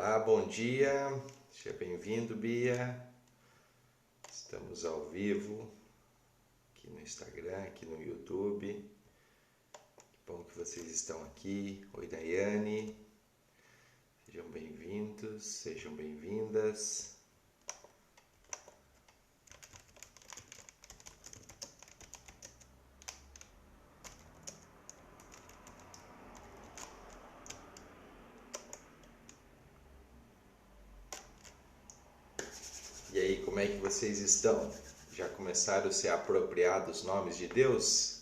Olá, bom dia, seja bem-vindo, Bia. Estamos ao vivo aqui no Instagram, aqui no YouTube. Que bom que vocês estão aqui. Oi, Daiane, sejam bem-vindos, sejam bem-vindas. E aí, como é que vocês estão? Já começaram a se apropriar dos nomes de Deus?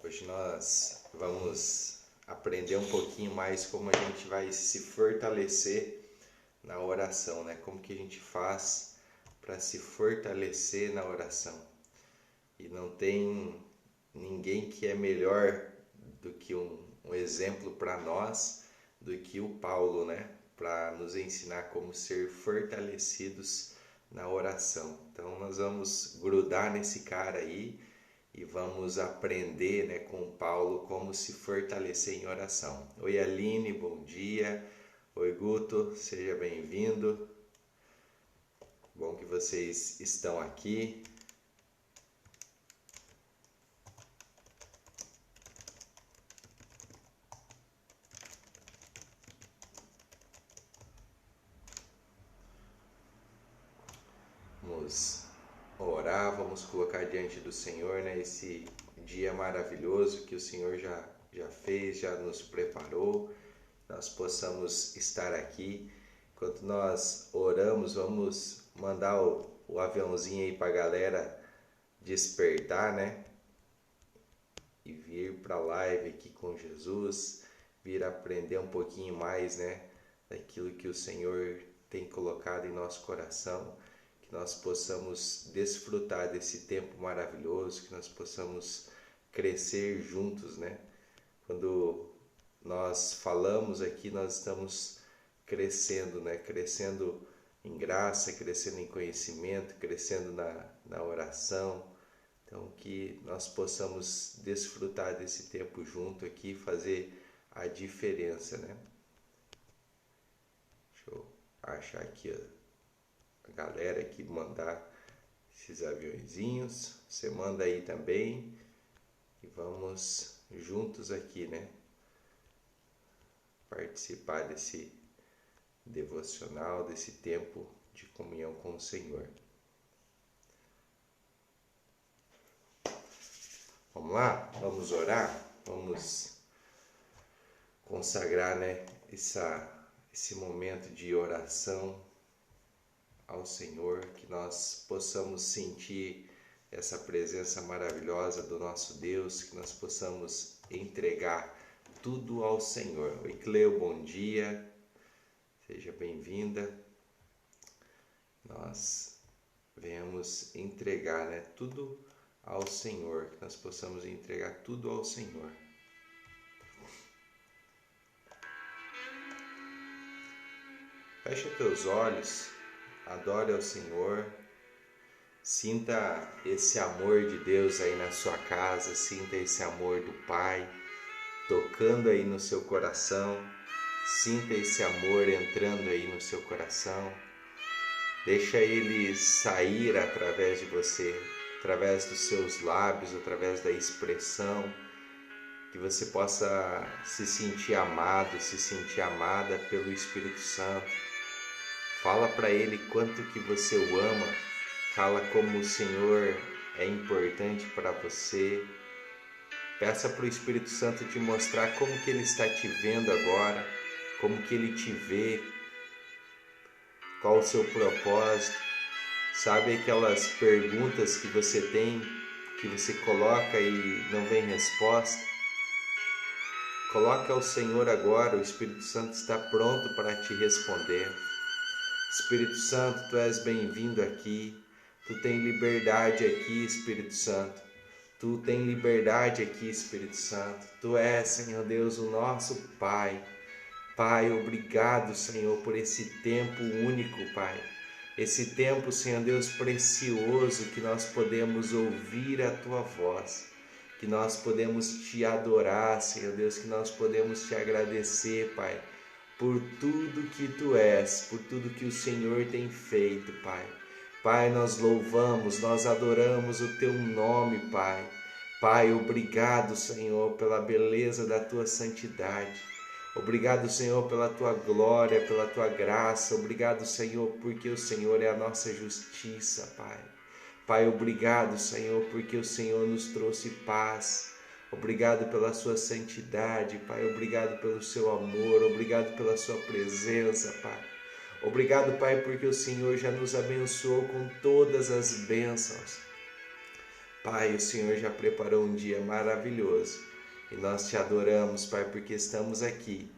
Hoje nós vamos aprender um pouquinho mais como a gente vai se fortalecer na oração, né? Como que a gente faz para se fortalecer na oração. E não tem ninguém que é melhor do que um exemplo para nós do que o Paulo, né? Para nos ensinar como ser fortalecidos na oração. Então nós vamos grudar nesse cara aí e vamos aprender, né, com o Paulo como se fortalecer em oração. Oi, Aline, bom dia. Oi, Guto, seja bem-vindo. Bom que vocês estão aqui. Vamos orar, vamos colocar diante do Senhor, né, esse dia maravilhoso que o Senhor já fez, já nos preparou, nós possamos estar aqui. Enquanto nós oramos, vamos mandar o aviãozinho aí para a galera despertar, né, e vir para a live aqui com Jesus, vir aprender um pouquinho mais, né, daquilo que o Senhor tem colocado em nosso coração. Que nós possamos desfrutar desse tempo maravilhoso, que nós possamos crescer juntos, né? Quando nós falamos aqui, nós estamos crescendo, né? Crescendo em graça, crescendo em conhecimento, crescendo na oração. Então, que nós possamos desfrutar desse tempo junto aqui, fazer a diferença, né? Deixa eu achar aqui, ó. Galera que mandar esses aviõezinhos, você manda aí também e vamos juntos aqui, né, participar desse devocional, desse tempo de comunhão com o Senhor. Vamos lá? Vamos orar? Vamos consagrar, né, esse momento de oração ao Senhor, que nós possamos sentir essa presença maravilhosa do nosso Deus, que nós possamos entregar tudo ao Senhor. Oi, Cleo, bom dia, seja bem-vinda. Nós venhamos entregar, né, tudo ao Senhor, que nós possamos entregar tudo ao Senhor. Fecha teus olhos. Adore ao Senhor, sinta esse amor de Deus aí na sua casa, sinta esse amor do Pai tocando aí no seu coração, sinta esse amor entrando aí no seu coração, deixa ele sair através de você, através dos seus lábios, através da expressão, que você possa se sentir amado, se sentir amada pelo Espírito Santo. Fala para Ele quanto que você o ama, fala como o Senhor é importante para você. Peça para o Espírito Santo te mostrar como que Ele está te vendo agora, como que Ele te vê, qual o seu propósito. Sabe aquelas perguntas que você tem, que você coloca e não vem resposta? Coloca ao Senhor agora, o Espírito Santo está pronto para te responder. Espírito Santo, Tu és bem-vindo aqui, Tu tem liberdade aqui, Espírito Santo, Tu tem liberdade aqui, Espírito Santo, Tu és, Senhor Deus, o nosso Pai. Pai, obrigado, Senhor, por esse tempo único, Pai, esse tempo, Senhor Deus, precioso que nós podemos ouvir a Tua voz, que nós podemos Te adorar, Senhor Deus, que nós podemos Te agradecer, Pai, por tudo que Tu és, por tudo que o Senhor tem feito, Pai. Pai, nós louvamos, nós adoramos o Teu nome, Pai. Pai, obrigado, Senhor, pela beleza da Tua santidade. Obrigado, Senhor, pela Tua glória, pela Tua graça. Obrigado, Senhor, porque o Senhor é a nossa justiça, Pai. Pai, obrigado, Senhor, porque o Senhor nos trouxe paz. Obrigado pela Sua santidade, Pai. Obrigado pelo Seu amor. Obrigado pela Sua presença, Pai. Obrigado, Pai, porque o Senhor já nos abençoou com todas as bênçãos. Pai, o Senhor já preparou um dia maravilhoso. E nós Te adoramos, Pai, porque estamos aqui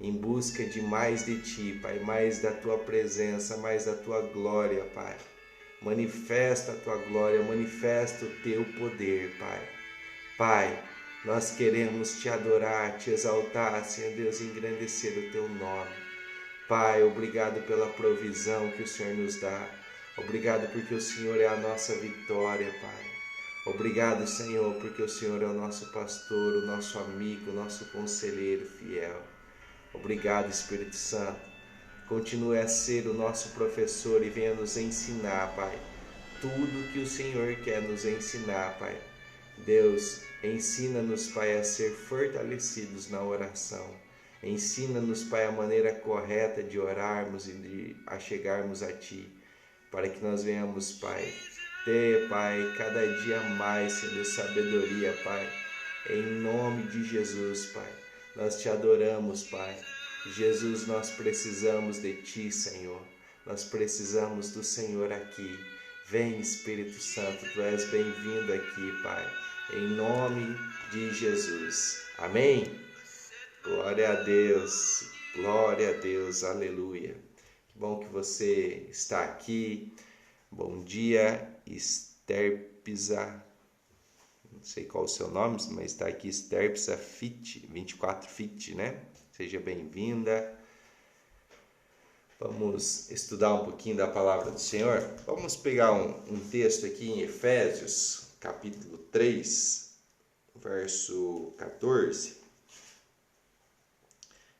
em busca de mais de Ti, Pai, mais da Tua presença, mais da Tua glória, Pai. Manifesta a Tua glória, manifesta o Teu poder, Pai. Pai, nós queremos Te adorar, Te exaltar, Senhor Deus, engrandecer o Teu nome. Pai, obrigado pela provisão que o Senhor nos dá. Obrigado porque o Senhor é a nossa vitória, Pai. Obrigado, Senhor, porque o Senhor é o nosso pastor, o nosso amigo, o nosso conselheiro fiel. Obrigado, Espírito Santo. Continue a ser o nosso professor e venha nos ensinar, Pai, tudo que o Senhor quer nos ensinar, Pai. Deus, ensina-nos, Pai, a ser fortalecidos na oração. Ensina-nos, Pai, a maneira correta de orarmos e de achegarmos a Ti, para que nós venhamos, Pai, ter, Pai, cada dia mais, Senhor, sabedoria, Pai, em nome de Jesus, Pai. Nós Te adoramos, Pai. Jesus, nós precisamos de Ti, Senhor. Nós precisamos do Senhor aqui. Vem, Espírito Santo, Tu és bem-vindo aqui, Pai, em nome de Jesus. Amém? Glória a Deus, aleluia. Que bom que você está aqui. Bom dia, Sterpsa, não sei qual o seu nome, mas está aqui Sterpsa Fit, 24 Fit, né? Seja bem-vinda. Vamos estudar um pouquinho da palavra do Senhor. Vamos pegar um texto aqui em Efésios, capítulo 3, verso 14.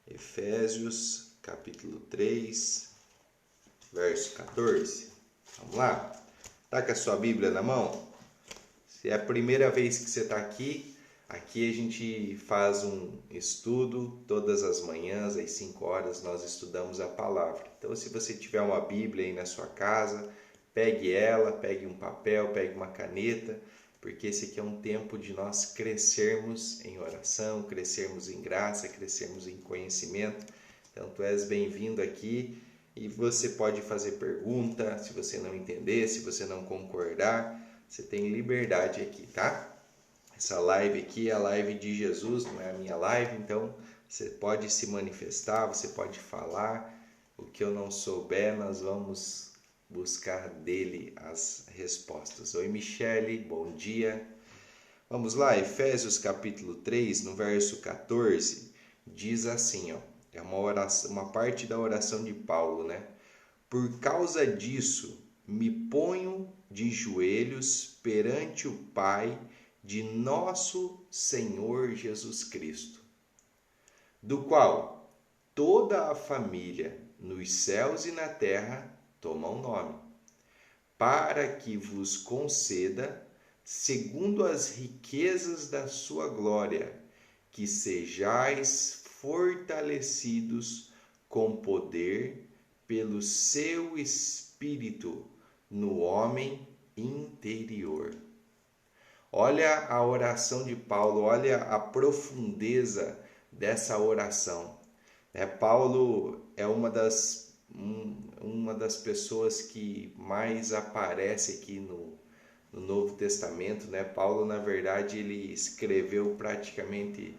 Efésios, capítulo 3, verso 14. Vamos lá? Está com a sua Bíblia na mão? Se é a primeira vez que você está aqui a gente faz um estudo todas as manhãs, às 5 horas, nós estudamos a palavra. Então, se você tiver uma Bíblia aí na sua casa, pegue ela, pegue um papel, pegue uma caneta, porque esse aqui é um tempo de nós crescermos em oração, crescermos em graça, crescermos em conhecimento. Então, tu és bem-vindo aqui e você pode fazer pergunta, se você não entender, se você não concordar, você tem liberdade aqui, tá? Essa live aqui é a live de Jesus, não é a minha live, então você pode se manifestar, você pode falar. O que eu não souber, nós vamos buscar dele as respostas. Oi, Michele, bom dia. Vamos lá, Efésios capítulo 3, no verso 14, diz assim, ó, é uma oração, uma parte da oração de Paulo, né? Por causa disso, me ponho de joelhos perante o Pai de nosso Senhor Jesus Cristo, do qual toda a família nos céus e na terra toma o nome, para que vos conceda, segundo as riquezas da sua glória, que sejais fortalecidos com poder pelo seu Espírito no homem interior. Olha a oração de Paulo, olha a profundeza dessa oração. Paulo é uma das pessoas que mais aparece aqui no Novo Testamento, né? Paulo, na verdade, ele escreveu praticamente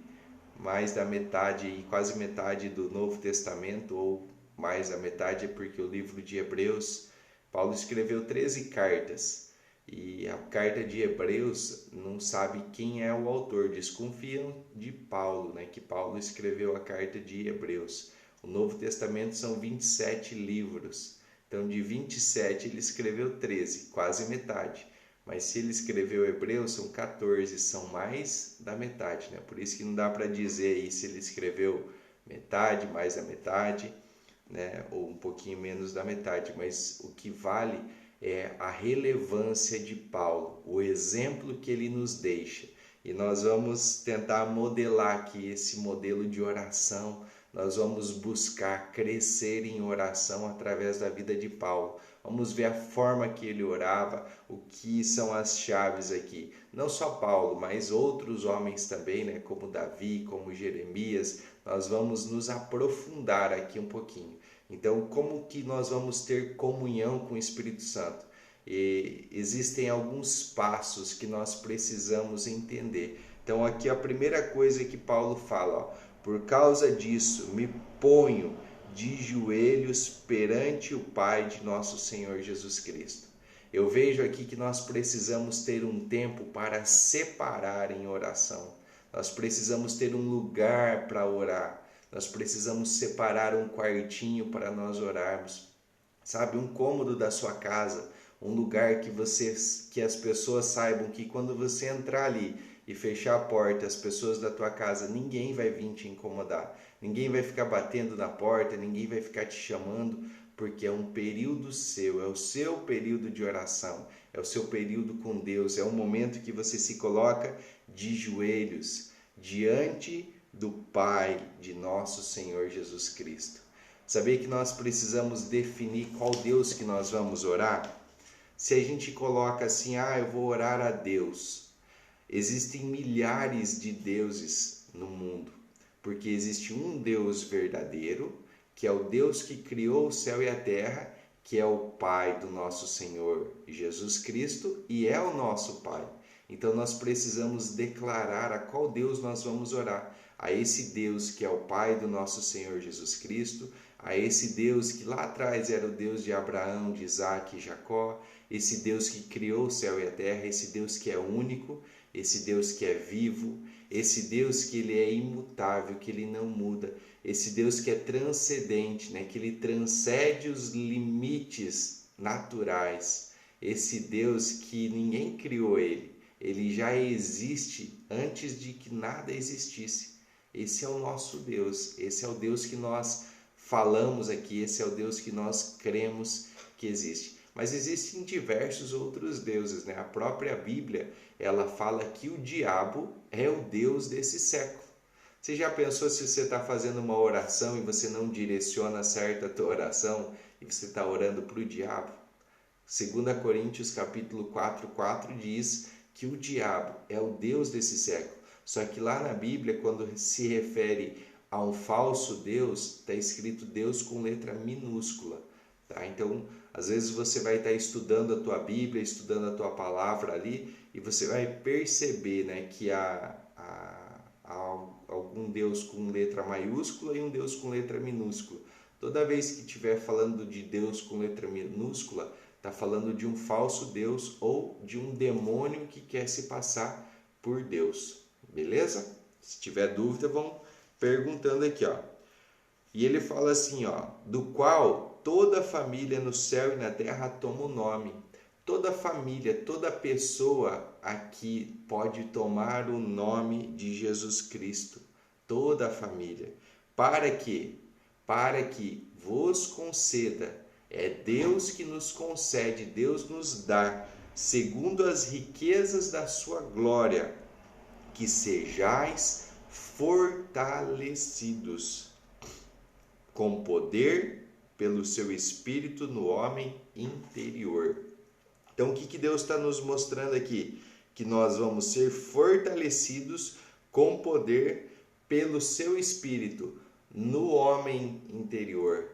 mais da metade, quase metade do Novo Testamento, ou mais da metade, porque o livro de Hebreus, Paulo escreveu 13 cartas. E a carta de Hebreus não sabe quem é o autor, desconfiam de Paulo, né? Que Paulo escreveu a carta de Hebreus. O Novo Testamento são 27 livros. Então, de 27, ele escreveu 13, quase metade. Mas se ele escreveu Hebreus, são 14, são mais da metade, né? Por isso que não dá para dizer aí se ele escreveu metade, mais da metade, né? Ou um pouquinho menos da metade. Mas o que vale é a relevância de Paulo, o exemplo que ele nos deixa. E nós vamos tentar modelar aqui esse modelo de oração. Nós vamos buscar crescer em oração através da vida de Paulo. Vamos ver a forma que ele orava, o que são as chaves aqui. Não só Paulo, mas outros homens também, né? Como Davi, como Jeremias. Nós vamos nos aprofundar aqui um pouquinho. Então, como que nós vamos ter comunhão com o Espírito Santo? E existem alguns passos que nós precisamos entender. Então, aqui a primeira coisa que Paulo fala, ó, por causa disso, me ponho de joelhos perante o Pai de nosso Senhor Jesus Cristo. Eu vejo aqui que nós precisamos ter um tempo para separar em oração. Nós precisamos ter um lugar para orar. Nós precisamos separar um quartinho para nós orarmos. Sabe, um cômodo da sua casa, um lugar que as pessoas saibam que quando você entrar ali e fechar a porta, as pessoas da tua casa, ninguém vai vir te incomodar. Ninguém vai ficar batendo na porta, ninguém vai ficar te chamando, porque é um período seu, é o seu período de oração, é o seu período com Deus, é um momento que você se coloca de joelhos diante do Pai de nosso Senhor Jesus Cristo. Saber que nós precisamos definir qual Deus que nós vamos orar? Se a gente coloca assim, eu vou orar a Deus, existem milhares de deuses no mundo, porque existe um Deus verdadeiro, que é o Deus que criou o céu e a terra, que é o Pai do nosso Senhor Jesus Cristo e é o nosso Pai. Então nós precisamos declarar a qual Deus nós vamos orar. A esse Deus que é o Pai do nosso Senhor Jesus Cristo, a esse Deus que lá atrás era o Deus de Abraão, de Isaac e Jacó, esse Deus que criou o céu e a terra, esse Deus que é único, esse Deus que é vivo, esse Deus que ele é imutável, que ele não muda, esse Deus que é transcendente, né? Que ele transcende os limites naturais, esse Deus que ninguém criou ele já existe antes de que nada existisse. Esse é o nosso Deus, esse é o Deus que nós falamos aqui, esse é o Deus que nós cremos que existe. Mas existem diversos outros deuses, né? A própria Bíblia, ela fala que o diabo é o Deus desse século. Você já pensou se você está fazendo uma oração e você não direciona certo a tua oração e você está orando para o diabo? 2 Coríntios capítulo 4 diz que o diabo é o Deus desse século. Só que lá na Bíblia, quando se refere a um falso Deus, está escrito Deus com letra minúscula. Tá? Então, às vezes você vai estar estudando a tua Bíblia, estudando a tua palavra ali, e você vai perceber, né, que há algum Deus com letra maiúscula e um Deus com letra minúscula. Toda vez que estiver falando de Deus com letra minúscula, está falando de um falso Deus ou de um demônio que quer se passar por Deus. Beleza? Se tiver dúvida, vão perguntando aqui, ó. E ele fala assim, ó, do qual toda família no céu e na terra toma o nome. Toda família, toda pessoa aqui pode tomar o nome de Jesus Cristo. Toda a família. Para quê? Para que vos conceda. É Deus que nos concede, Deus nos dá, segundo as riquezas da sua glória, que sejais fortalecidos com poder pelo seu Espírito no homem interior. Então, o que Deus está nos mostrando aqui? Que nós vamos ser fortalecidos com poder pelo seu Espírito no homem interior.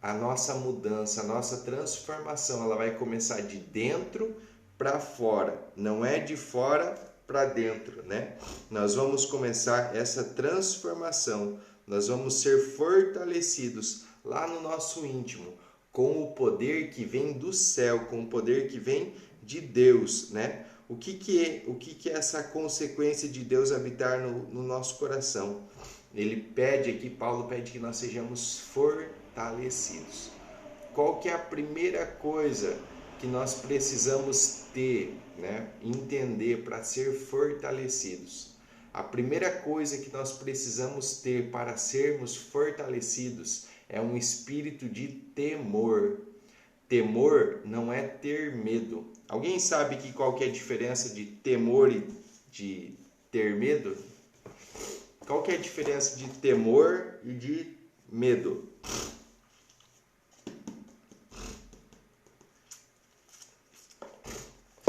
A nossa mudança, a nossa transformação, ela vai começar de dentro para fora, não é de fora para dentro, né? Nós vamos começar essa transformação, nós vamos ser fortalecidos lá no nosso íntimo, com o poder que vem do céu, com o poder que vem de Deus, né? O que é essa consequência de Deus habitar no nosso coração? Ele pede aqui, Paulo pede que nós sejamos fortalecidos. qual que é a primeira coisa que nós precisamos ter, né? Entender para ser fortalecidos? A primeira coisa que nós precisamos ter para sermos fortalecidos é um espírito de temor. Temor não é ter medo. Alguém sabe qual que é a diferença de temor e de ter medo? Qual que é a diferença de temor e de medo?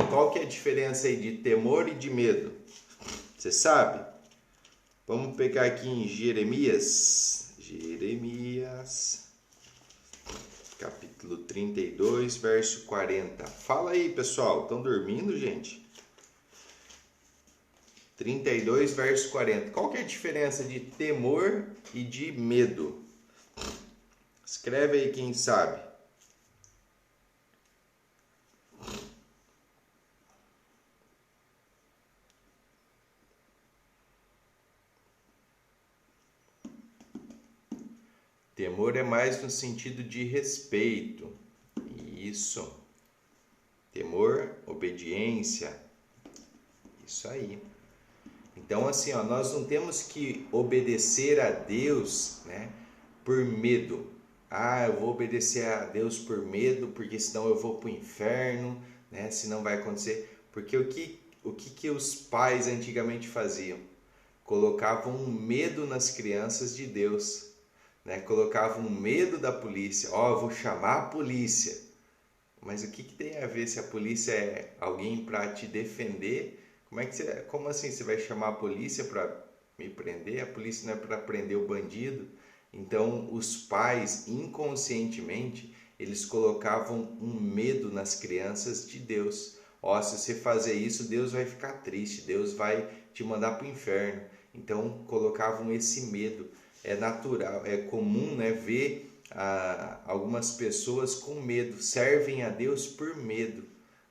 Qual que é a diferença aí de temor e de medo? Você sabe? Vamos pegar aqui em Jeremias, capítulo 32, verso 40. Fala aí, pessoal. Estão dormindo, gente? 32, verso 40. Qual que é a diferença de temor e de medo? Escreve aí quem sabe. Temor é mais no sentido de respeito. Isso. Temor, obediência. Isso aí. Então, assim, ó, nós não temos que obedecer a Deus, né, por medo. Ah, eu vou obedecer a Deus por medo, porque senão eu vou para o inferno, né, senão vai acontecer. Porque o que os pais antigamente faziam? Colocavam um medo nas crianças de Deus, né? Colocavam um medo da polícia. Ó, eu vou chamar a polícia. Mas o que tem a ver se a polícia é alguém para te defender? Como assim você vai chamar a polícia para me prender? A polícia não é para prender o bandido. Então, os pais, inconscientemente, eles colocavam um medo nas crianças de Deus. Ó, se você fazer isso, Deus vai ficar triste, Deus vai te mandar para o inferno. Então, colocavam esse medo. É natural, é comum, né, ver algumas pessoas com medo. Servem a Deus por medo,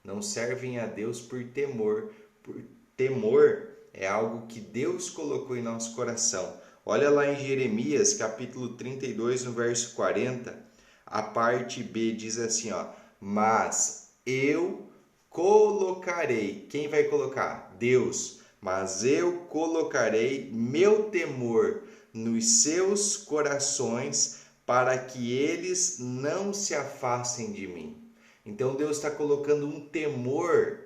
não servem a Deus por temor. Por temor é algo que Deus colocou em nosso coração. Olha lá em Jeremias, capítulo 32, no verso 40, a parte B diz assim, ó: mas eu colocarei. Quem vai colocar? Deus. Mas eu colocarei meu temor nos seus corações para que eles não se afastem de mim. Então Deus está colocando um temor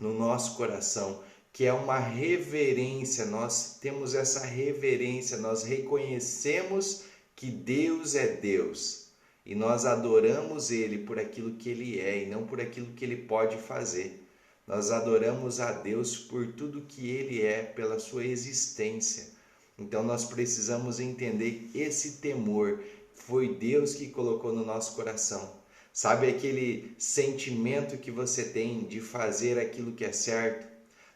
no nosso coração, que é uma reverência. Nós temos essa reverência, nós reconhecemos que Deus é Deus e nós adoramos Ele por aquilo que Ele é e não por aquilo que Ele pode fazer. Nós adoramos a Deus por tudo que Ele é, pela sua existência. Então nós precisamos entender esse temor. Foi Deus que colocou no nosso coração. Sabe aquele sentimento que você tem de fazer aquilo que é certo?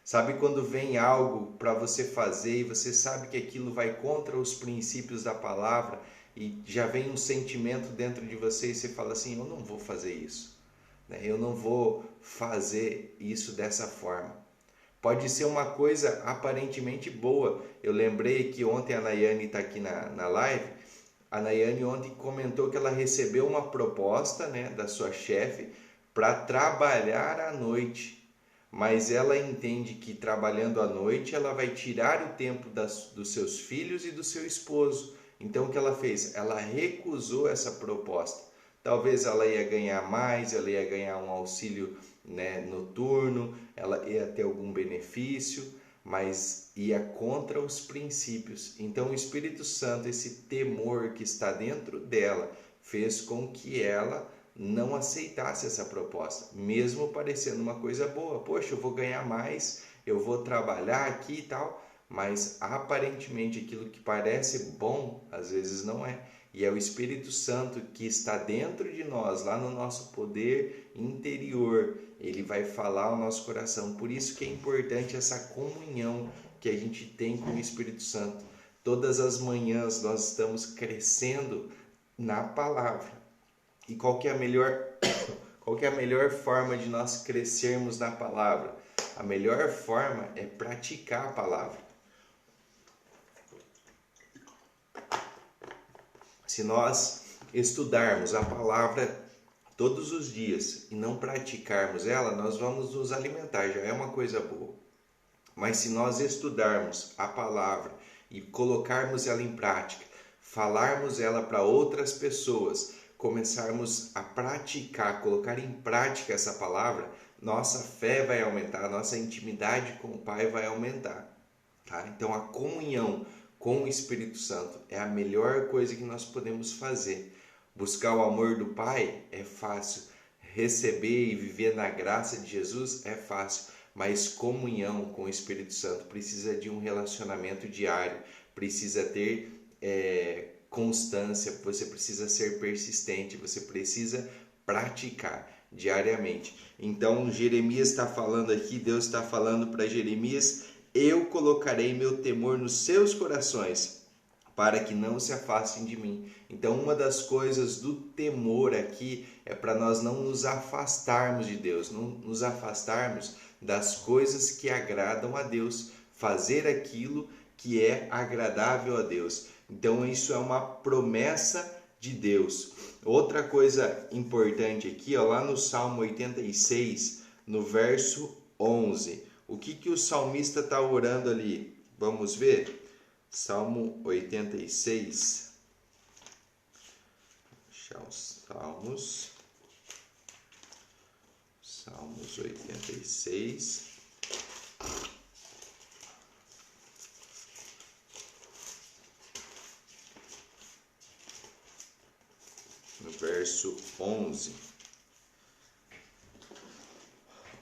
Sabe quando vem algo para você fazer e você sabe que aquilo vai contra os princípios da palavra e já vem um sentimento dentro de você e você fala assim, eu não vou fazer isso, eu não vou fazer isso dessa forma. Pode ser uma coisa aparentemente boa. Eu lembrei que ontem a Nayane está aqui na live. A Nayane ontem comentou que ela recebeu uma proposta, né, da sua chefe para trabalhar à noite. Mas ela entende que trabalhando à noite ela vai tirar o tempo dos seus filhos e do seu esposo. Então o que ela fez? Ela recusou essa proposta. Talvez ela ia ganhar mais, ela ia ganhar um auxílio, né, noturno, ela ia ter algum benefício, mas ia contra os princípios. Então o Espírito Santo, esse temor que está dentro dela, fez com que ela não aceitasse essa proposta, mesmo parecendo uma coisa boa. Poxa, eu vou ganhar mais, eu vou trabalhar aqui e tal, mas aparentemente aquilo que parece bom, às vezes não é. E é o Espírito Santo que está dentro de nós, lá no nosso poder interior. Ele vai falar ao nosso coração. Por isso que é importante essa comunhão que a gente tem com o Espírito Santo. Todas as manhãs nós estamos crescendo na palavra. E qual que é a melhor forma de nós crescermos na palavra? A melhor forma é praticar a palavra. Se nós estudarmos a palavra todos os dias e não praticarmos ela, nós vamos nos alimentar, já é uma coisa boa. Mas se nós estudarmos a palavra e colocarmos ela em prática, falarmos ela para outras pessoas, começarmos a praticar, colocar em prática essa palavra, nossa fé vai aumentar, nossa intimidade com o Pai vai aumentar. Tá? Então a comunhão com o Espírito Santo é a melhor coisa que nós podemos fazer. Buscar o amor do Pai é fácil, receber e viver na graça de Jesus é fácil, mas comunhão com o Espírito Santo precisa de um relacionamento diário, precisa ter constância, você precisa ser persistente, você precisa praticar diariamente. Então Jeremias está falando aqui, Deus está falando para Jeremias: eu colocarei meu temor nos seus corações, para que não se afastem de mim. Então uma das coisas do temor aqui é para nós não nos afastarmos de Deus, não nos afastarmos das coisas que agradam a Deus, fazer aquilo que é agradável a Deus. Então isso é uma promessa de Deus. Outra coisa importante aqui, ó, lá no Salmo 86, no verso 11, o que o salmista está orando ali? Vamos ver? Salmo 86. Deixa os Salmos 86. No verso 11.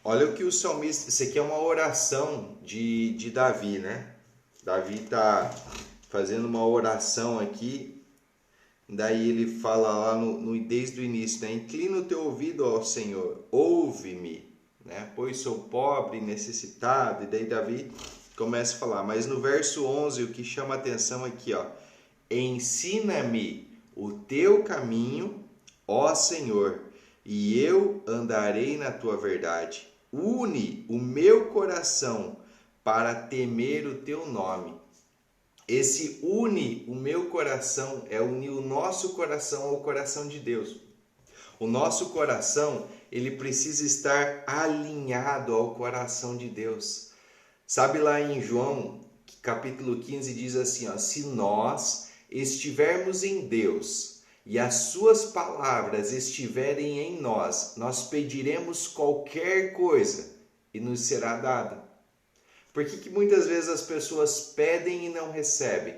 Olha o que o salmista... Isso aqui é uma oração de Davi, né? Davi está fazendo uma oração aqui. Daí ele fala lá desde o início, né? Inclina o teu ouvido ao Senhor, ouve-me, né? Pois sou pobre e necessitado. E daí Davi começa a falar. Mas no verso 11, o que chama a atenção aqui, ó: ensina-me o teu caminho, ó Senhor, e eu andarei na tua verdade. Une o meu coração para temer o teu nome. Esse une o meu coração é unir o nosso coração ao coração de Deus. O nosso coração, ele precisa estar alinhado ao coração de Deus. Sabe lá em João, capítulo 15, diz assim, ó: se nós estivermos em Deus e as suas palavras estiverem em nós, nós pediremos qualquer coisa e nos será dada. Por que muitas vezes as pessoas pedem e não recebem?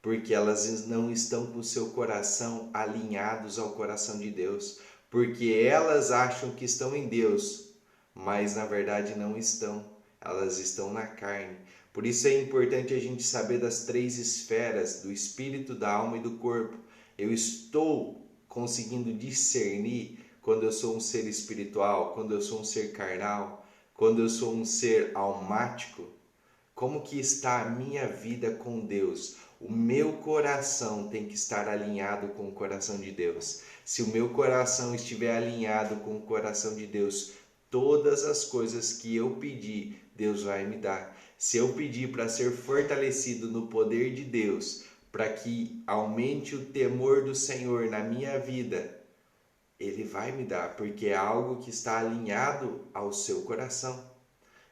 Porque elas não estão com o seu coração alinhados ao coração de Deus. Porque elas acham que estão em Deus, mas na verdade não estão. Elas estão na carne. Por isso é importante a gente saber das 3 esferas, do espírito, da alma e do corpo. Eu estou conseguindo discernir quando eu sou um ser espiritual, quando eu sou um ser carnal, quando eu sou um ser almático. Como que está a minha vida com Deus? O meu coração tem que estar alinhado com o coração de Deus. Se o meu coração estiver alinhado com o coração de Deus, todas as coisas que eu pedir, Deus vai me dar. Se eu pedir para ser fortalecido no poder de Deus, para que aumente o temor do Senhor na minha vida, Ele vai me dar, porque é algo que está alinhado ao seu coração.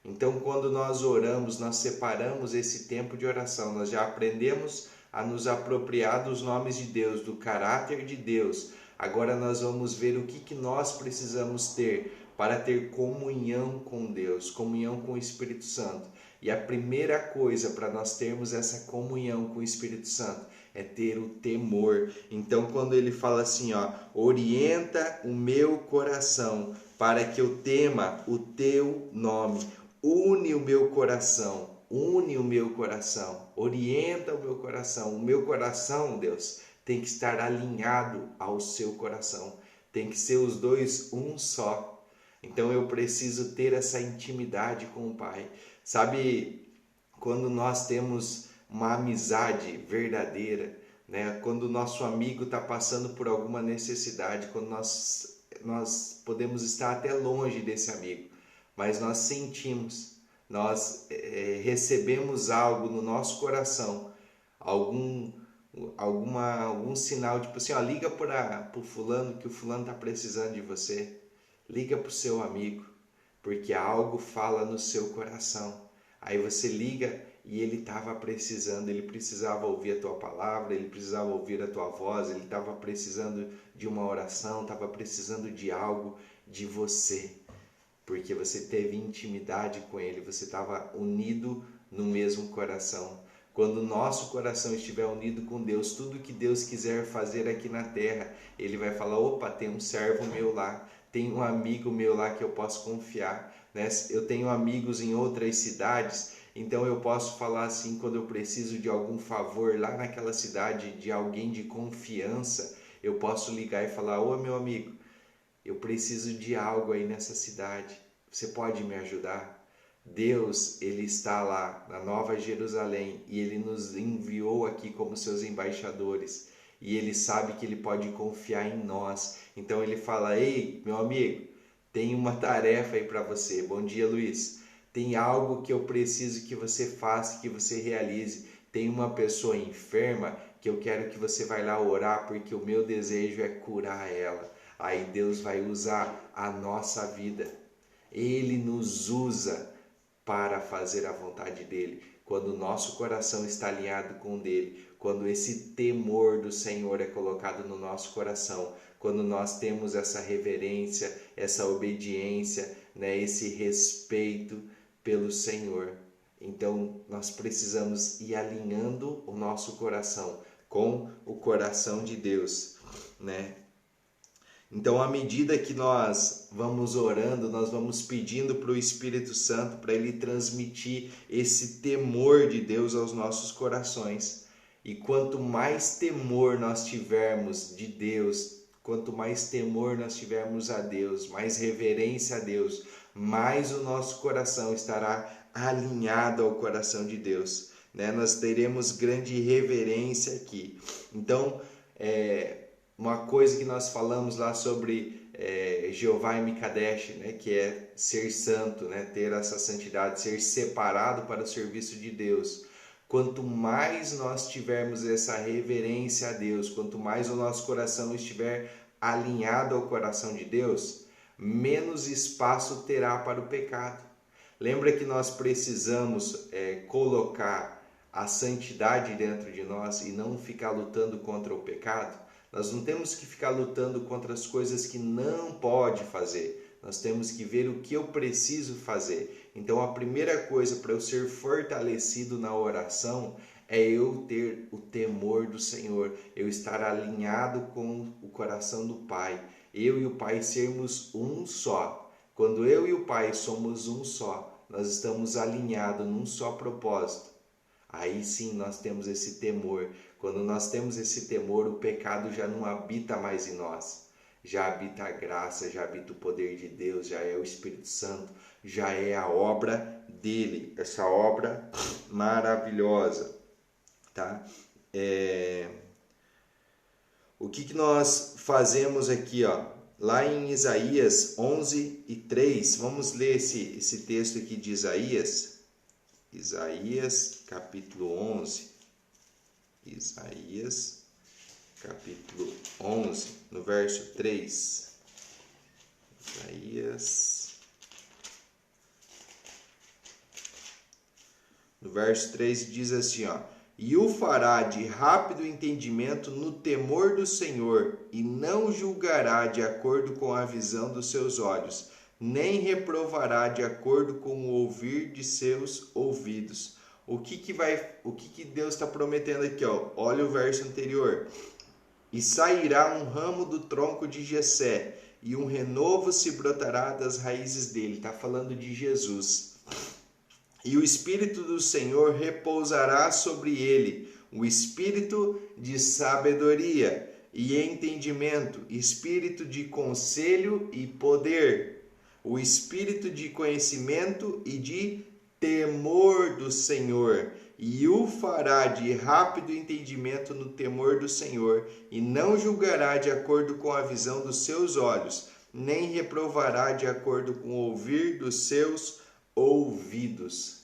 Então, quando nós oramos, nós separamos esse tempo de oração, nós já aprendemos a nos apropriar dos nomes de Deus, do caráter de Deus. Agora nós vamos ver o que nós precisamos ter para ter comunhão com Deus, comunhão com o Espírito Santo. E a primeira coisa para nós termos essa comunhão com o Espírito Santo é ter o temor. Então, quando ele fala assim, ó, orienta o meu coração para que eu tema o teu nome. Une o meu coração, orienta o meu coração. O meu coração, Deus, tem que estar alinhado ao seu coração. Tem que ser os dois um só. Então eu preciso ter essa intimidade com o Pai. Sabe, quando nós temos uma amizade verdadeira, né? Quando o nosso amigo está passando por alguma necessidade, quando nós podemos estar até longe desse amigo, mas nós sentimos, nós recebemos algo no nosso coração, algum sinal, tipo assim, ó, liga para o fulano que o fulano está precisando de você. Liga para o seu amigo, porque algo fala no seu coração. Aí você liga e ele estava precisando, ele precisava ouvir a tua palavra, ele precisava ouvir a tua voz, ele estava precisando de uma oração, estava precisando de algo de você, porque você teve intimidade com ele, você estava unido no mesmo coração. Quando o nosso coração estiver unido com Deus, tudo que Deus quiser fazer aqui na terra, ele vai falar, opa, tem um servo meu lá, tem um amigo meu lá que eu posso confiar, né? Eu tenho amigos em outras cidades, então eu posso falar assim, quando eu preciso de algum favor lá naquela cidade, de alguém de confiança, eu posso ligar e falar, ô meu amigo, eu preciso de algo aí nessa cidade, você pode me ajudar? Deus, ele está lá na Nova Jerusalém e ele nos enviou aqui como seus embaixadores e ele sabe que ele pode confiar em nós. Então ele fala, ei, meu amigo, tem uma tarefa aí para você. Bom dia, Luiz. Tem algo que eu preciso que você faça, que você realize. Tem uma pessoa enferma que eu quero que você vá lá orar porque o meu desejo é curar ela. Aí Deus vai usar a nossa vida. Ele nos usa para fazer a vontade dele. Quando o nosso coração está alinhado com o dele, quando esse temor do Senhor é colocado no nosso coração, quando nós temos essa reverência, essa obediência, né, esse respeito pelo Senhor. Então nós precisamos ir alinhando o nosso coração com o coração de Deus, né? Então, à medida que nós vamos orando, nós vamos pedindo para o Espírito Santo para ele transmitir esse temor de Deus aos nossos corações. E quanto mais temor nós tivermos de Deus, quanto mais temor nós tivermos a Deus, mais reverência a Deus, mais o nosso coração estará alinhado ao coração de Deus, né? Nós teremos grande reverência aqui. Então, uma coisa que nós falamos lá sobre Jeová e Mikadesh, né, que é ser santo, né, ter essa santidade, ser separado para o serviço de Deus. Quanto mais nós tivermos essa reverência a Deus, quanto mais o nosso coração estiver alinhado ao coração de Deus, menos espaço terá para o pecado. Lembra que nós precisamos colocar a santidade dentro de nós e não ficar lutando contra o pecado? Nós não temos que ficar lutando contra as coisas que não pode fazer. Nós temos que ver o que eu preciso fazer. Então, a primeira coisa para eu ser fortalecido na oração é eu ter o temor do Senhor, eu estar alinhado com o coração do Pai, eu e o Pai sermos um só. Quando eu e o Pai somos um só, nós estamos alinhados num só propósito. Aí sim nós temos esse temor. Quando nós temos esse temor, o pecado já não habita mais em nós. Já habita a graça, já habita o poder de Deus, já é o Espírito Santo, já é a obra dele, essa obra maravilhosa, tá? O que nós fazemos aqui, ó? Lá em Isaías 11:3, vamos ler esse texto aqui de Isaías. Isaías, capítulo 11. Isaías, capítulo 11, no verso 3. Isaías, no verso 3 diz assim, ó: e o fará de rápido entendimento no temor do Senhor, e não julgará de acordo com a visão dos seus olhos, nem reprovará de acordo com o ouvir de seus ouvidos. O que Deus está prometendo aqui, ó? Olha o verso anterior. E sairá um ramo do tronco de Jessé, e um renovo se brotará das raízes dele. Está falando de Jesus. E o Espírito do Senhor repousará sobre ele, o Espírito de sabedoria e entendimento, Espírito de conselho e poder, o Espírito de conhecimento e de temor do Senhor, e o fará de rápido entendimento no temor do Senhor, e não julgará de acordo com a visão dos seus olhos, nem reprovará de acordo com o ouvir dos seus ouvidos.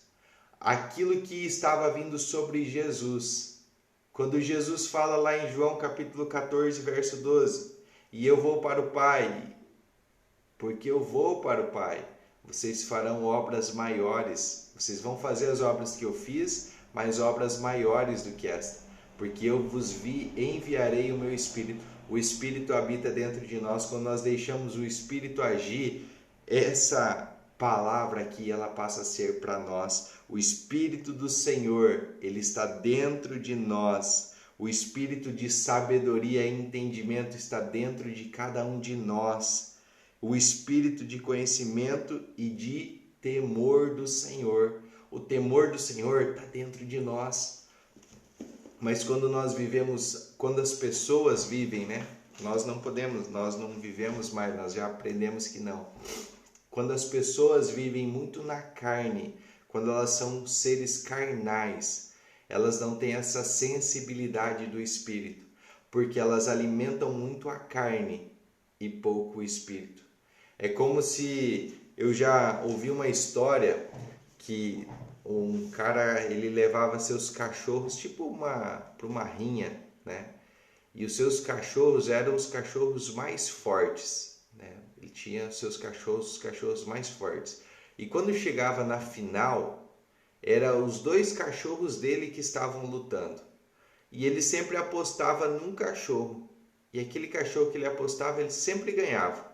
Aquilo que estava vindo sobre Jesus, Quando Jesus fala lá em João capítulo 14, verso 12, e eu vou para o Pai, porque eu vou para o Pai, vocês farão obras maiores, vocês vão fazer as obras que eu fiz, mas obras maiores do que esta, porque eu vos vi, enviarei o meu Espírito. O Espírito habita dentro de nós. Quando nós deixamos o Espírito agir, essa palavra aqui, ela passa a ser para nós. O Espírito do Senhor, ele está dentro de nós. O Espírito de sabedoria e entendimento está dentro de cada um de nós. O Espírito de conhecimento e de temor do Senhor. O temor do Senhor está dentro de nós. Mas quando nós vivemos, quando as pessoas vivem, né? Nós não vivemos mais, nós já aprendemos que não. Quando as pessoas vivem muito na carne, quando elas são seres carnais, elas não têm essa sensibilidade do Espírito, porque elas alimentam muito a carne e pouco o Espírito. É como se eu já ouvi uma história que um cara, ele levava seus cachorros tipo para uma rinha, né? E os seus cachorros eram os cachorros mais fortes, né? Ele tinha seus cachorros, os cachorros mais fortes. E quando chegava na final, eram os dois cachorros dele que estavam lutando. E ele sempre apostava num cachorro. E aquele cachorro que ele apostava, ele sempre ganhava.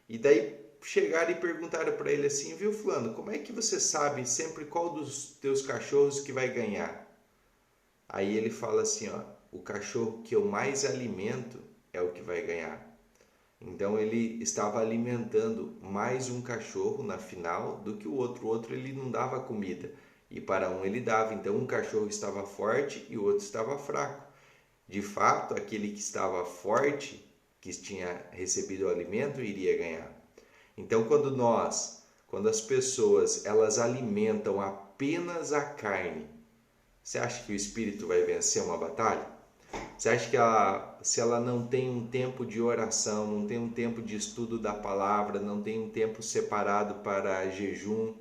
E daí chegaram e perguntaram para ele assim, viu fulano, como é que você sabe sempre qual dos teus cachorros que vai ganhar? Aí ele fala assim, ó, o cachorro que eu mais alimento é o que vai ganhar. Então ele estava alimentando mais um cachorro na final do que o outro. O outro ele não dava comida e para um ele dava. Então um cachorro estava forte e o outro estava fraco. De fato, aquele que estava forte, que tinha recebido o alimento, iria ganhar. Então quando as pessoas elas alimentam apenas a carne, você acha que o espírito vai vencer uma batalha? Você acha que se ela não tem um tempo de oração, não tem um tempo de estudo da palavra, não tem um tempo separado para jejum,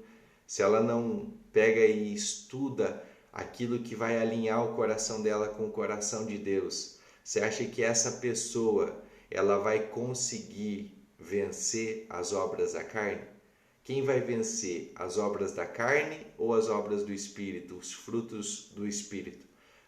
se ela não pega e estuda aquilo que vai alinhar o coração dela com o coração de Deus, você acha que essa pessoa ela vai conseguir vencer as obras da carne? Quem vai vencer, as obras da carne ou as obras do Espírito, os frutos do Espírito?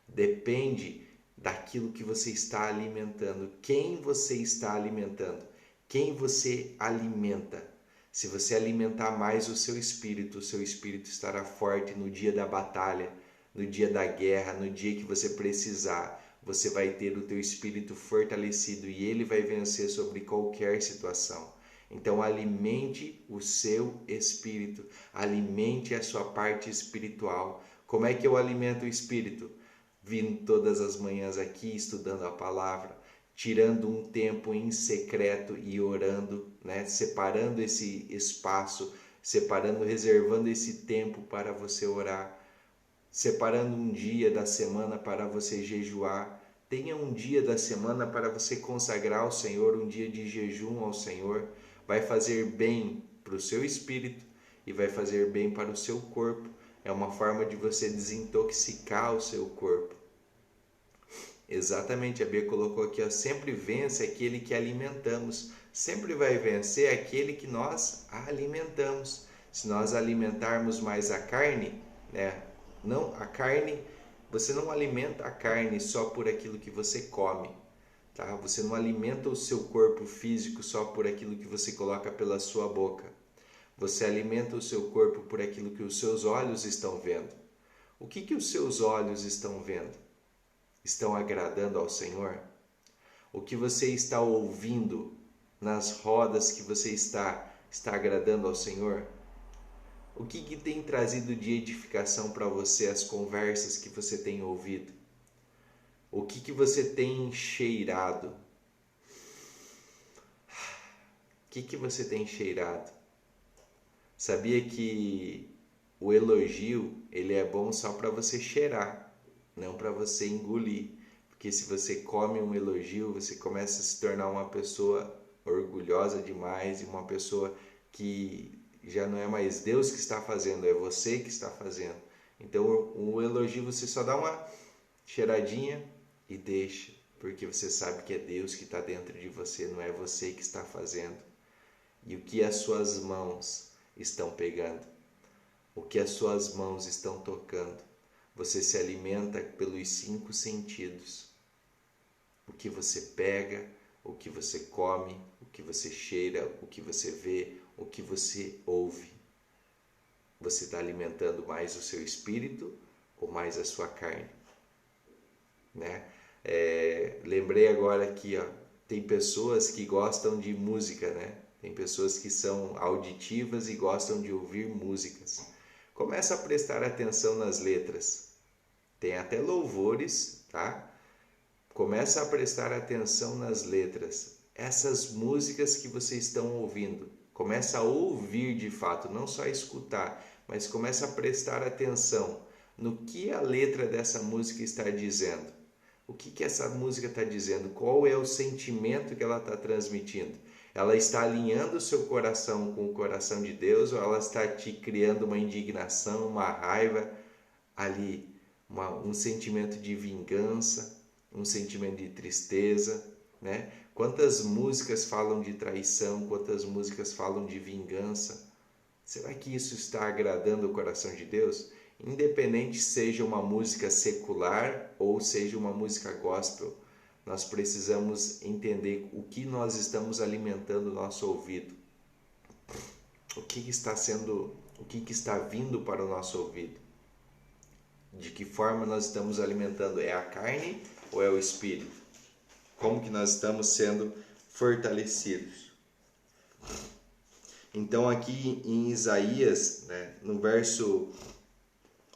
Depende daquilo que você está alimentando, quem você está alimentando, quem você alimenta. Se você alimentar mais o seu espírito estará forte no dia da batalha, no dia da guerra, no dia que você precisar. Você vai ter o teu espírito fortalecido e ele vai vencer sobre qualquer situação. Então alimente o seu espírito, alimente a sua parte espiritual. Como é que eu alimento o espírito? Vindo todas as manhãs aqui, estudando a palavra, tirando um tempo em secreto e orando, né? Separando esse espaço, reservando esse tempo para você orar, separando um dia da semana para você jejuar. Tenha um dia da semana para você consagrar ao Senhor, um dia de jejum ao Senhor. Vai fazer bem para o seu espírito e vai fazer bem para o seu corpo. É uma forma de você desintoxicar o seu corpo. Exatamente, a Bia colocou aqui, ó, sempre vence aquele que alimentamos. Sempre vai vencer aquele que nós alimentamos. Se nós alimentarmos mais a carne, né? Não, a carne, você não alimenta a carne só por aquilo que você come, tá? Você não alimenta o seu corpo físico só por aquilo que você coloca pela sua boca. Você alimenta o seu corpo por aquilo que os seus olhos estão vendo. O que os seus olhos estão vendo? Estão agradando ao Senhor? O que você está ouvindo nas rodas que você está agradando ao Senhor? O que tem trazido de edificação para você as conversas que você tem ouvido? O que você tem cheirado? O que você tem cheirado? Sabia que o elogio ele é bom só para você cheirar, não para você engolir. Porque se você come um elogio, você começa a se tornar uma pessoa orgulhosa demais e uma pessoa que já não é mais Deus que está fazendo, é você que está fazendo. Então o elogio você só dá cheiradinha e deixa, porque você sabe que é Deus que está dentro de você, não é você que está fazendo. E o que as suas mãos estão pegando, o que as suas mãos estão tocando, você se alimenta pelos 5 sentidos. O que você pega, o que você come, o que você cheira, o que você vê, o que você ouve. Você está alimentando mais o seu espírito ou mais a sua carne? Né? Lembrei agora aqui, ó, tem pessoas que gostam de música, né? Tem pessoas que são auditivas e gostam de ouvir músicas. Começa a prestar atenção nas letras. Tem até louvores, tá? Começa a prestar atenção nas letras. Essas músicas que vocês estão ouvindo, começa a ouvir de fato, não só escutar, mas começa a prestar atenção no que a letra dessa música está dizendo. O que essa música está dizendo? Qual é o sentimento que ela está transmitindo? Ela está alinhando o seu coração com o coração de Deus, ou ela está te criando uma indignação, uma raiva ali, um sentimento de vingança, um sentimento de tristeza, né? Quantas músicas falam de traição, quantas músicas falam de vingança? Será que isso está agradando o coração de Deus? Independente seja uma música secular ou seja uma música gospel, nós precisamos entender o que nós estamos alimentando o nosso ouvido. O que está vindo para o nosso ouvido? De que forma nós estamos alimentando? É a carne ou é o espírito? Como que nós estamos sendo fortalecidos? Então aqui em Isaías, né, no verso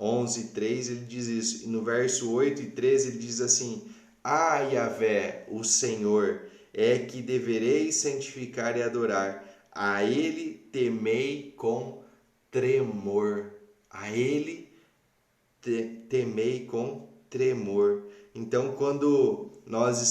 11, 3, ele diz isso. E no verso 8 e 13 ele diz assim: Ah, Yahvé, o Senhor, é que devereis santificar e adorar. A Ele temei com tremor. A Ele temei com tremor. Então, quando nós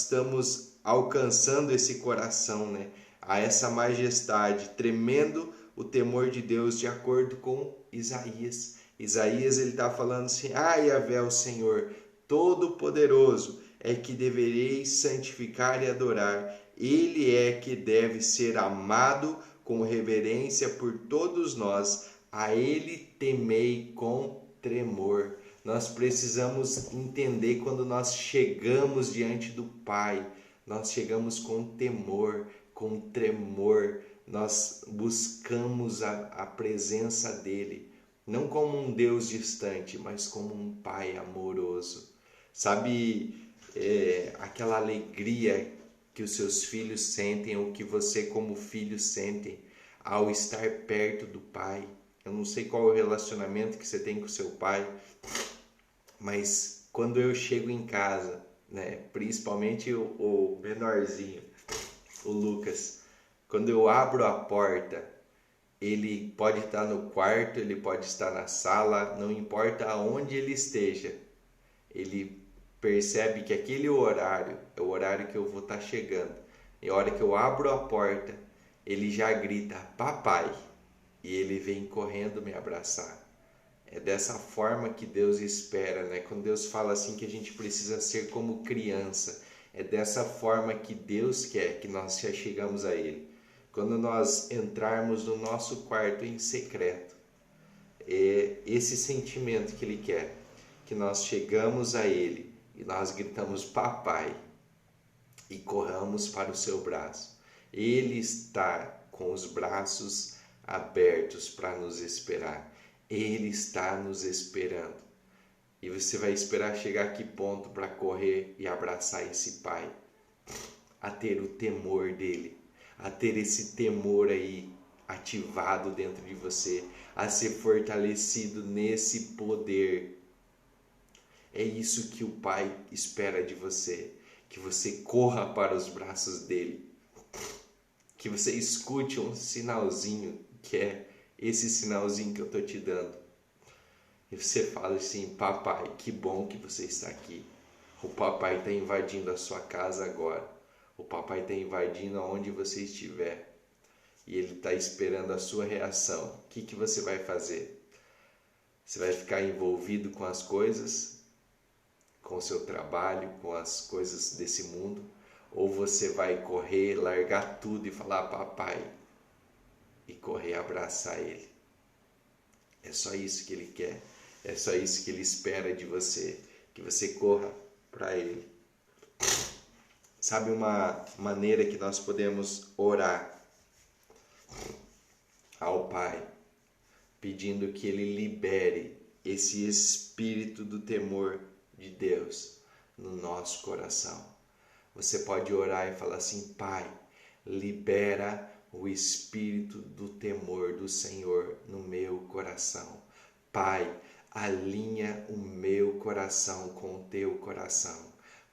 estamos alcançando esse coração, né, a essa majestade, tremendo o temor de Deus, de acordo com Isaías. Isaías ele está falando assim: Ah, Yahvé, o Senhor, Todo-Poderoso, é que devereis santificar e adorar. Ele é que deve ser amado com reverência por todos nós. A Ele temei com tremor. Nós precisamos entender quando nós chegamos diante do Pai, nós chegamos com temor, com tremor, nós buscamos a presença dEle, não como um Deus distante, mas como um Pai amoroso. Sabe, aquela alegria que os seus filhos sentem, ou que você como filho sente ao estar perto do Pai. Eu não sei qual é o relacionamento que você tem com seu pai, mas quando eu chego em casa, né, principalmente o menorzinho, o Lucas, quando eu abro a porta, ele pode estar no quarto, ele pode estar na sala, não importa aonde ele esteja, ele percebe que aquele horário é o horário que eu vou estar chegando. E a hora que eu abro a porta, ele já grita: papai, e ele vem correndo me abraçar. É dessa forma que Deus espera, né? Quando Deus fala assim que a gente precisa ser como criança, é dessa forma que Deus quer que nós chegamos a Ele. Quando nós entrarmos no nosso quarto em secreto, é esse sentimento que Ele quer, que nós chegamos a Ele e nós gritamos papai e corramos para o seu braço. Ele está com os braços abertos para nos esperar. Ele está nos esperando. E você vai esperar chegar a que ponto para correr e abraçar esse Pai? A ter o temor dele, a ter esse temor aí ativado dentro de você, a ser fortalecido nesse poder. É isso que o Pai espera de você, que você corra para os braços dele, que você escute um sinalzinho, que é esse sinalzinho que eu estou te dando. E você fala assim: papai, que bom que você está aqui. O papai está invadindo a sua casa agora. O papai está invadindo aonde você estiver. E ele está esperando a sua reação. O que você vai fazer? Você vai ficar envolvido com as coisas? com o seu trabalho, com as coisas desse mundo, ou você vai correr, largar tudo e falar papai e correr abraçar ele. É só isso que ele quer, é só isso que ele espera de você, que você corra para ele. Sabe uma maneira que nós podemos orar ao Pai, pedindo que ele libere esse espírito do temor de Deus no nosso coração? Você pode orar e falar assim: Pai, libera o espírito do temor do Senhor no meu coração. Pai, alinha o meu coração com o teu coração.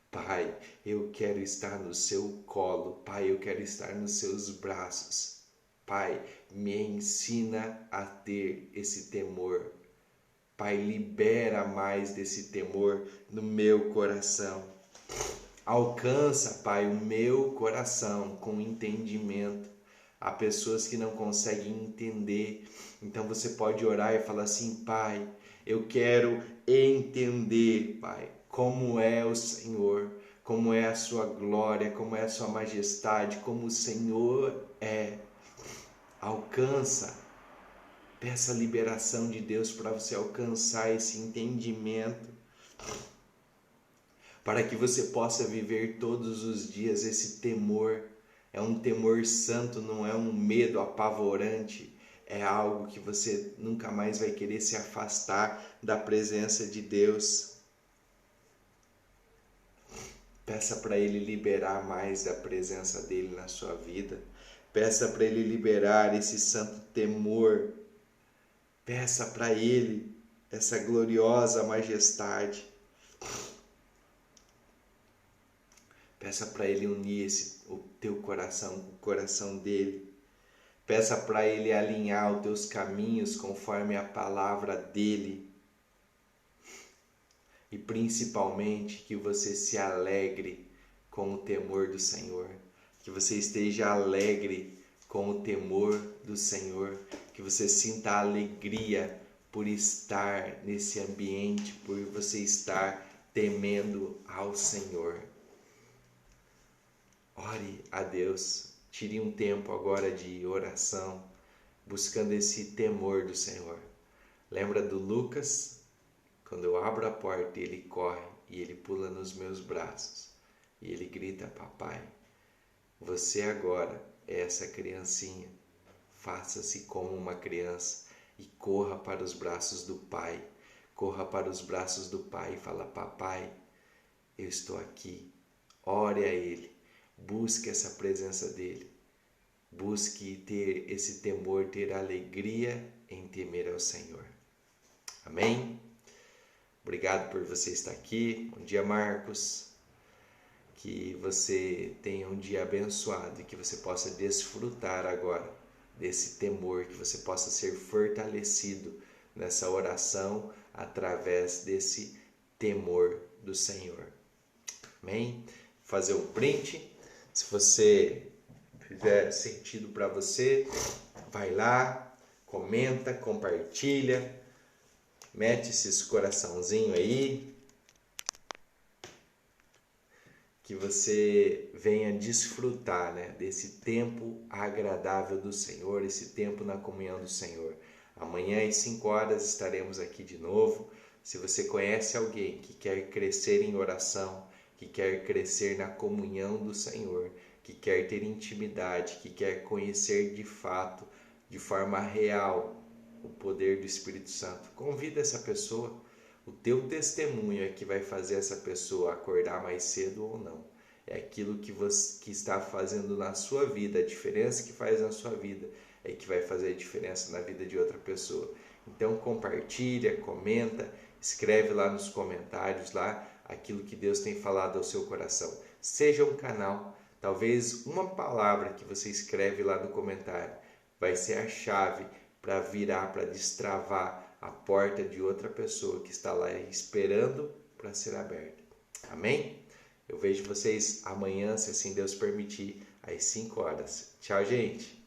Pai, eu quero estar no seu colo. Pai, eu quero estar nos seus braços. Pai, me ensina a ter esse temor. Pai, libera mais desse temor no meu coração. Alcança, Pai, o meu coração com entendimento. Há pessoas que não conseguem entender. Então você pode orar e falar assim: Pai, eu quero entender, Pai, como é o Senhor, como é a sua glória, como é a sua majestade, como o Senhor é. Alcança. Peça a liberação de Deus para você alcançar esse entendimento, para que você possa viver todos os dias esse temor. É um temor santo, não é um medo apavorante, é algo que você nunca mais vai querer se afastar da presença de Deus. Peça para Ele liberar mais da presença dEle na sua vida. Peça para Ele liberar esse santo temor. Peça para Ele essa gloriosa majestade. Peça para Ele unir o teu coração com o coração dEle. Peça para Ele alinhar os teus caminhos conforme a palavra dEle. E principalmente que você se alegre com o temor do Senhor. Que você esteja alegre com o temor do Senhor. Que você sinta alegria por estar nesse ambiente, por você estar temendo ao Senhor. Ore a Deus, tire um tempo agora de oração, buscando esse temor do Senhor. Lembra do Lucas? Quando eu abro a porta, ele corre e ele pula nos meus braços. E ele grita: papai, você agora é essa criancinha. Faça-se como uma criança e corra para os braços do Pai. Corra para os braços do Pai e fala: papai, eu estou aqui. Ore a Ele. Busque essa presença dEle. Busque ter esse temor, ter alegria em temer ao Senhor. Amém? Obrigado por você estar aqui. Bom dia, Marcos. Que você tenha um dia abençoado e que você possa desfrutar agora desse temor, que você possa ser fortalecido nessa oração através desse temor do Senhor. Amém? Vou fazer um print. Se você fizer sentido para você, vai lá, comenta, compartilha, mete esses coraçãozinho aí, que você venha desfrutar, né, desse tempo agradável do Senhor, esse tempo na comunhão do Senhor. Amanhã às 5 horas estaremos aqui de novo. Se você conhece alguém que quer crescer em oração, que quer crescer na comunhão do Senhor, que quer ter intimidade, que quer conhecer de fato, de forma real, o poder do Espírito Santo, convida essa pessoa. O teu testemunho é que vai fazer essa pessoa acordar mais cedo ou não. É aquilo que está fazendo na sua vida, a diferença que faz na sua vida é que vai fazer a diferença na vida de outra pessoa. Então compartilha, comenta, escreve lá nos comentários lá aquilo que Deus tem falado ao seu coração. Seja um canal, talvez uma palavra que você escreve lá no comentário vai ser a chave para virar, para destravar a porta de outra pessoa que está lá esperando para ser aberta. Amém? Eu vejo vocês amanhã, se assim Deus permitir, às 5 horas. Tchau, gente!